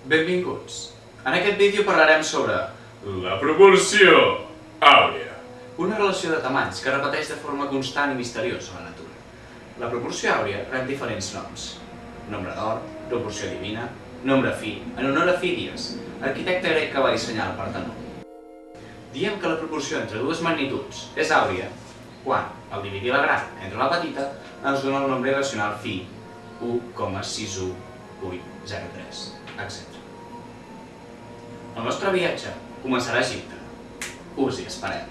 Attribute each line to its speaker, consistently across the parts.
Speaker 1: Benvinguts. En aquest vídeo parlarem sobre
Speaker 2: la proporció àurea.
Speaker 1: Una relació de tamanys que repeteix de forma constant i misteriosa a la natura. La proporció àurea rep diferents noms. Nombre d'or, proporció divina, nombre fi, en honor a Fídies, arquitecte grec que va dissenyar el Partenó. Diem que la proporció entre dues magnituds és àurea quan, al dividir la gran entre la petita, ens dona el nombre irracional fi, 1,61803, etc. El nostre viatge començarà a Egipte. Us hi esperem.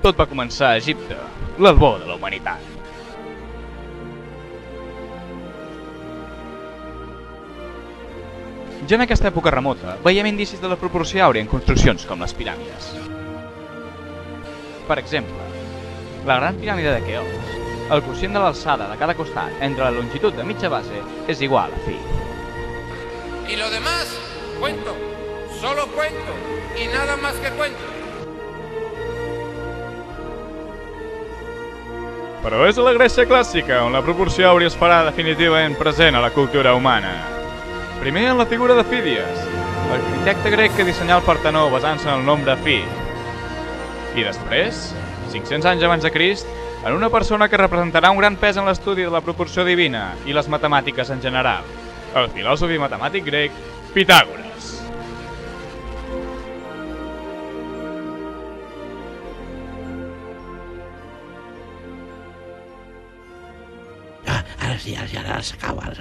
Speaker 3: Tot va començar a Egipte, l'albor de la humanitat. Ja en aquesta època remota, veiem indicis de la proporció àurea en construccions com les piràmides. Per exemple, la gran piràmide de Keops, el quocient de l'alçada de cada costat entre la longitud de mitja base és igual a fi.
Speaker 4: Y lo demás, cuento, solo cuento, y nada más que cuento.
Speaker 3: Però és a la Grècia clàssica on la proporció àurea es farà definitivament present a la cultura humana. Primer en la figura de Fídies, l'arquitecte grec que dissenyà el Partenó basant-se en el nombre fi. I després, 500 anys abans de Crist, en una persona que representarà un gran pes en l'estudi de la proporció divina i les matemàtiques en general, el filòsof i matemàtic grec Pitàgores.
Speaker 5: Ara sí, ara s'acaba.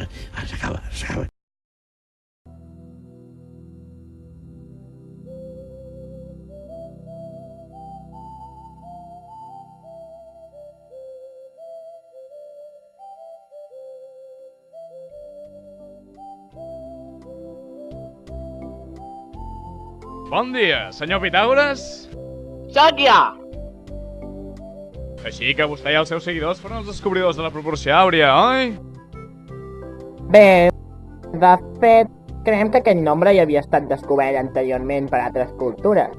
Speaker 3: Bon dia, senyor Pitàgores!
Speaker 6: Sóc jo!
Speaker 3: Així que vostè i els seus seguidors foren els descobridors de la proporció àurea, oi?
Speaker 6: Bé, de fet, creiem que aquest nombre ja havia estat descobert anteriorment per altres cultures.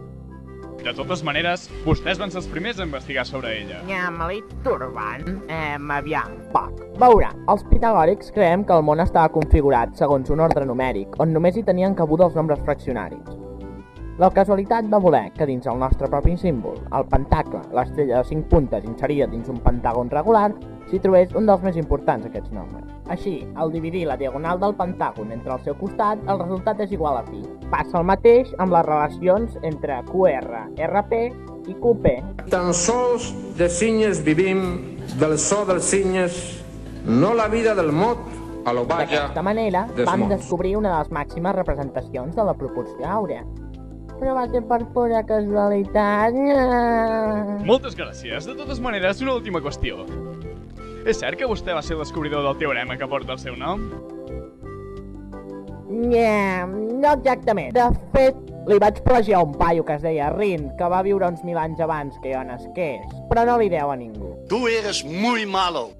Speaker 3: De totes maneres, vostès van ser els primers a investigar sobre ella.
Speaker 6: Nyamali turbant, aviam, poc. Veurà, els pitagòrics creiem que el món estava configurat segons un ordre numèric, on només hi tenien cabuda els nombres fraccionaris. La casualitat va voler que dins el nostre propi símbol, el pentacle, l'estrella de 5 puntes inserida dins un pentàgon regular, s'hi trobés un dels més importants d'aquests nombres. Així, al dividir la diagonal del pentàgon entre el seu costat, el resultat és igual a pi. Passa el mateix amb les relacions entre QR, RP i QP.
Speaker 4: Tan sols de cinyes vivim, del so dels cinyes, no la vida del mot a lo vaja
Speaker 6: D'aquesta manera,
Speaker 4: dels
Speaker 6: vam
Speaker 4: mots.
Speaker 6: descobrir una de les màximes representacions de la proporció àurea. Però va ser per pura casualitat.
Speaker 3: Moltes gràcies. De totes maneres, una última qüestió. És cert que vostè va ser el descobridor del teorema que porta el seu nom?
Speaker 6: No exactament. De fet, li vaig plagiar un paio que es deia Rin, que va viure uns 1000 anys abans que jo nasqués, però no li deu a ningú.
Speaker 5: Tu eres muy malo.